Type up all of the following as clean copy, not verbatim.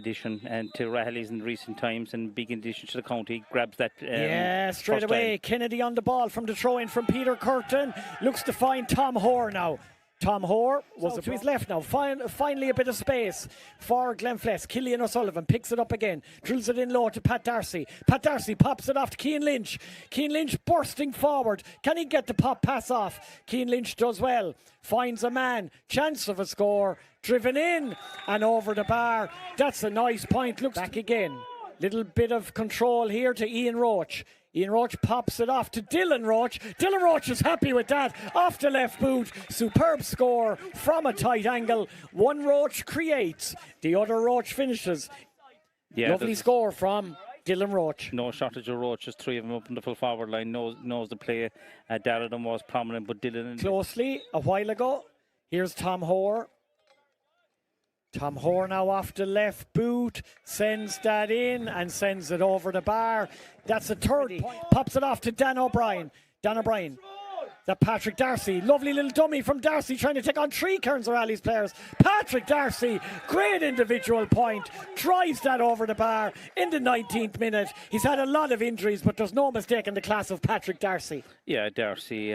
addition and to O'Rahillys in recent times, and big addition to the county. Grabs that straight away. Kennedy on the ball from the throw in from Peter Curtin. Looks to find Tom Hoare now. Tom Hoare was to his left now. Finally a bit of space for Glenflesk. Cillian O'Sullivan picks it up again. Drills it in low to Pat Darcy. Pat Darcy pops it off to Cian Lynch. Cian Lynch bursting forward. Can he get the pop pass off? Cian Lynch does well. Finds a man. Chance of a score. Driven in and over the bar. That's a nice point. Looks back again. Little bit of control here to Ian Roach. Ian Roach pops it off to Dylan Roach. Dylan Roach is happy with that. Off the left boot. Superb score from a tight angle. One Roach creates. The other Roach finishes. Yeah, lovely score from Dylan Roach. No shortage of Roaches. Three of them up in the full forward line. Knows the play. Darren was prominent, but Dylan... Closely a while ago. Here's Tom Hoare. Tom Hoare now off the left boot, sends that in and sends it over the bar. That's a third point. Pops it off to Dan O'Brien. Dan O'Brien. That Patrick Darcy. Lovely little dummy from Darcy trying to take on three Kerins O'Rahillys players. Patrick Darcy, great individual point. Drives that over the bar in the 19th minute. He's had a lot of injuries, but there's no mistake in the class of Patrick Darcy. Yeah, Darcy,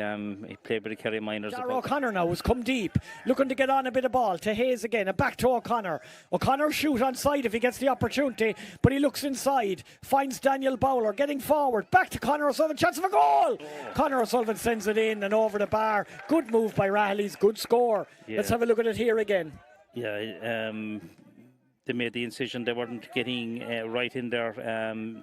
he played with the Kerry Miners. Darragh O'Connor now has come deep, looking to get on a bit of ball to Hayes again, and back to O'Connor. O'Connor shoot on side if he gets the opportunity, but he looks inside, finds Daniel Bowler getting forward, back to Conor O'Sullivan, chance of a goal! Conor O'Sullivan sends it in and over the bar. Good move by O'Rahillys, good score. Yeah. Let's have a look at it here again. Yeah, they made the incision. They weren't getting right in there.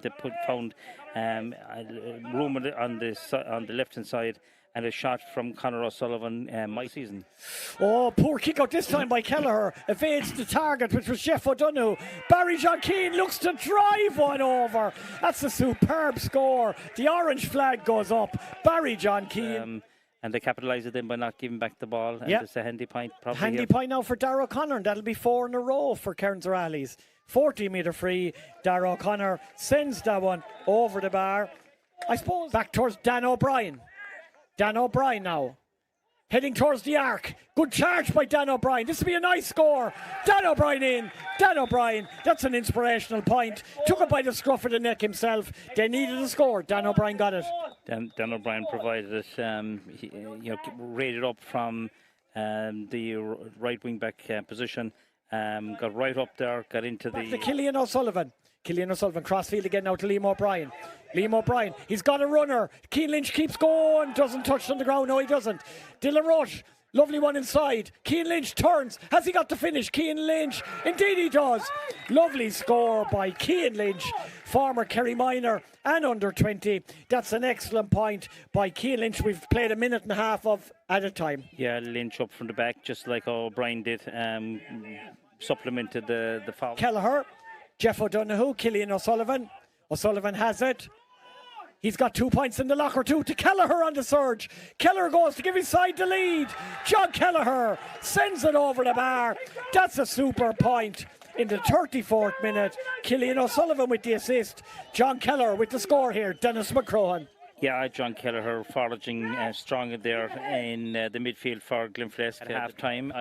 They found room on the left hand side, and a shot from Conor O'Sullivan my season. Oh, poor kick out this time by Kelleher. Evades the target, which was Jeff O'Donoghue. Barry John Keane looks to drive one over. That's a superb score. The orange flag goes up. Barry John Keane. And they capitalised it then by not giving back the ball. And it's a handy point. Handy point now for Darragh O'Connor, and that'll be 4 in a row for Kerins O'Rahillys. 40-metre free. Darragh O'Connor sends that one over the bar. I suppose back towards Dan O'Brien. Dan O'Brien now. Heading towards the arc. Good charge by Dan O'Brien. This will be a nice score. Dan O'Brien in. Dan O'Brien. That's an inspirational point. Took it by the scruff of the neck himself. They needed a score. Dan O'Brien got it. Dan O'Brien provided it. He, raided up from the right wing back position. Got right up there. Got into back to Cillian O'Sullivan. Cillian O'Sullivan crossfield again now to Liam O'Brien. Liam O'Brien, he's got a runner. Cian Lynch keeps going, doesn't touch on the ground. No, he doesn't. Dylan Roach, lovely one inside. Cian Lynch turns. Has he got the finish? Cian Lynch, indeed he does. Lovely score by Cian Lynch, former Kerry minor and under 20. That's an excellent point by Cian Lynch. We've played a minute and a half of at a time. Yeah, Lynch up from the back, just like O'Brien did. Supplemented the foul. Kelleher, Jeff O'Donoghue, Cillian O'Sullivan. O'Sullivan has it. He's got 2 points in the locker too to Kelleher on the surge. Kelleher goes to give his side the lead. John Kelleher sends it over the bar. That's a super point. In the 34th minute, Cillian O'Sullivan with the assist. John Kelleher with the score here. Dennis McCrohan. Yeah, John Kelleher foraging strong there in the midfield for Glenflesk at half time.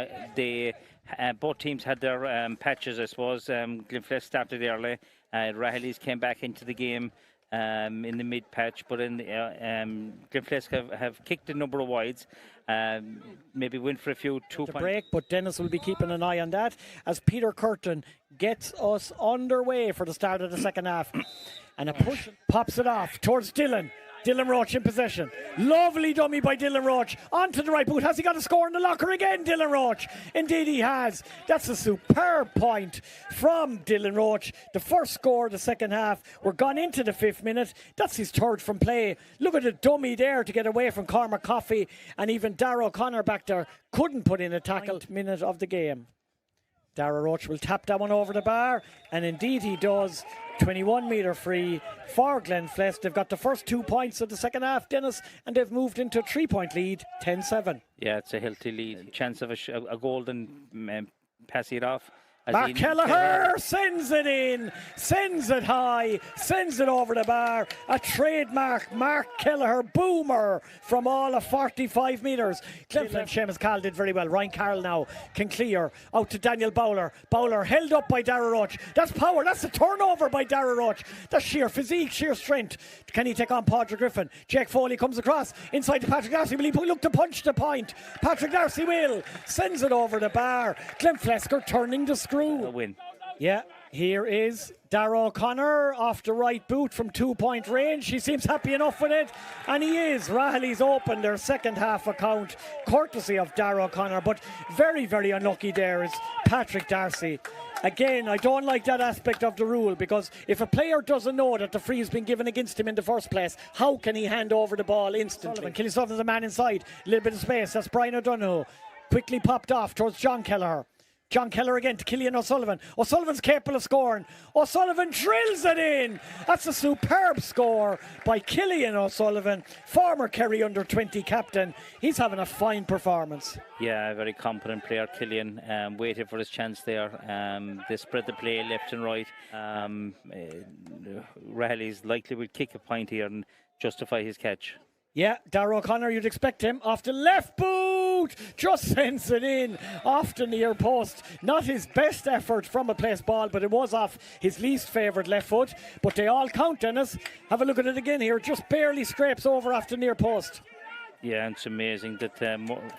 Both teams had their patches, I suppose. Glenflesk started early. O'Rahillys came back into the game in the mid-patch, but Glenflesk have kicked a number of wides. Maybe went for a few 2 points. Break, but Dennis will be keeping an eye on that as Peter Curtin gets us underway for the start of the second half. And a push pops it off towards Dylan. Dylan Roach in possession. Lovely dummy by Dylan Roach. Onto the right boot. Has he got a score in the locker again, Dylan Roach? Indeed he has. That's a superb point from Dylan Roach. The first score of the second half. We're gone into the 5th minute. That's his third from play. Look at the dummy there to get away from Cormac Coffey. And even Darragh O'Connor back there couldn't put in a tackle. Minute of the game. Darragh Roach will tap that one over the bar. And indeed he does. 21-metre free for Glenflesk. They've got the first 2 points of the second half, Dennis, and they've moved into a 3-point lead, 10-7. Yeah, it's a healthy lead. Chance of a golden pass it off. Mark Kelleher sends it in, sends it high, sends it over the bar. A trademark Mark Kelleher boomer from all of 45 metres. Glenflesk, Seamus Call did very well. Ryan Carroll now can clear out to Daniel Bowler. Bowler held up by Dara Roach. That's power, that's a turnover by Dara Roach. That's sheer physique, sheer strength. Can he take on Padraig Griffin? Jake Foley comes across inside to Patrick Darcy. Will he look to punch the point? Patrick Darcy will. Sends it over the bar. Glenflesk are turning the screw. A win. Yeah, here is Dara O'Connor off the right boot from 2-point range. He seems happy enough with it, and he is. O'Rahillys opened their second half account courtesy of Dara O'Connor, but very, very unlucky there is Patrick Darcy. Again, I don't like that aspect of the rule, because if a player doesn't know that the free has been given against him in the first place, how can he hand over the ball instantly? Killie Sullivan's a man inside, a little bit of space. That's Brian O'Donoghue. Quickly popped off towards John Kelleher. John Kelleher again to Cillian O'Sullivan. O'Sullivan's capable of scoring. O'Sullivan drills it in. That's a superb score by Cillian O'Sullivan, former Kerry under-20 captain. He's having a fine performance. Yeah, a very competent player, Cillian. Waited for his chance there. They spread the play left and right. O'Rahillys likely will kick a point here and justify his catch. Yeah, Dara O'Connor, you'd expect him off the left boot, just sends it in off the near post. Not his best effort from a place ball, but it was off his least favoured left foot. But they all count, Dennis. Have a look at it again here, just barely scrapes over off the near post. Yeah, it's amazing that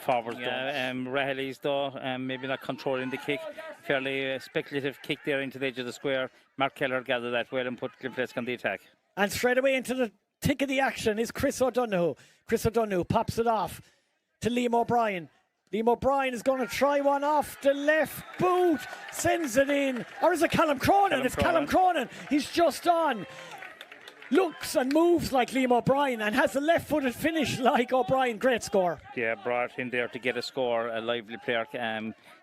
forwards O'Rahillys though, maybe not controlling the kick. Fairly speculative kick there into the edge of the square. Mark Kelleher gathered that well and put Glenflesk on the attack. And straight away into the tick of the action is Chris O'Donoghue. Chris O'Donoghue pops it off to Liam O'Brien. Liam O'Brien is going to try one off the left boot, sends it in. Or is it Callum Cronin? It's Callum Cronin. He's just on. Looks and moves like Liam O'Brien and has a left-footed finish like O'Brien. Great score. Yeah, brought him there to get a score. A lively player,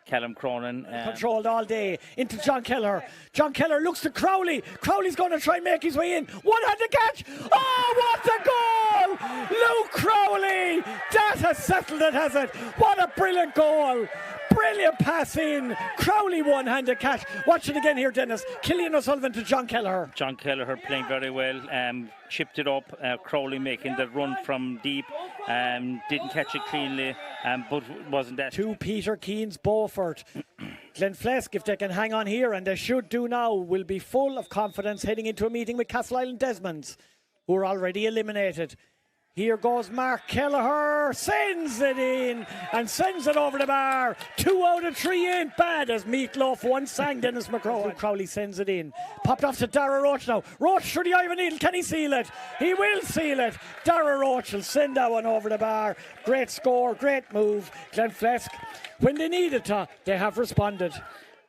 Callum Cronin. Controlled all day into John Kelleher. John Kelleher looks to Crowley. Crowley's going to try and make his way in. One-handed catch. Oh, what a goal! Luke Crowley. That has settled it, has it? What a brilliant goal. Brilliant pass in. Crowley one-handed catch. Watch it again here, Dennis. Cillian O'Sullivan to John Kelleher. John Kelleher playing very well. Chipped it up. Crowley making the run from deep. Didn't catch it cleanly, but wasn't that. To Peter Keane's Beaufort. Glenflesk, if they can hang on here, and they should do now, will be full of confidence heading into a meeting with Castle Island Desmonds, who are already eliminated. Here goes Mark Kelleher, sends it in and sends it over the bar. 2 out of 3 ain't bad, as Meatloaf once sang, Dennis McCrow. Crowley sends it in. Popped off to Dara Roach now. Roach through the eye of a needle. Can he seal it? He will seal it. Dara Roach will send that one over the bar. Great score, great move. Glenflesk, when they needed to, they have responded.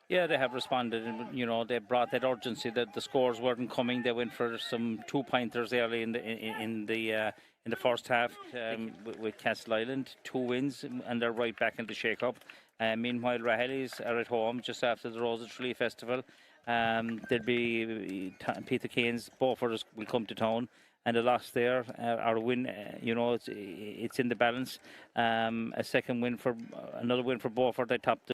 Yeah, they have responded, and you know, they brought that urgency that the scores weren't coming. They went for some 2-pointers early in the first half with Castle Island. 2 wins, and they're right back in the shake-up. Meanwhile, O'Rahillys are at home just after the Roses Tree Festival. There'll be Peter Kane's Beaufort will come to town, and a loss there, or a win, you know, it's in the balance. Another win for Beaufort. They topped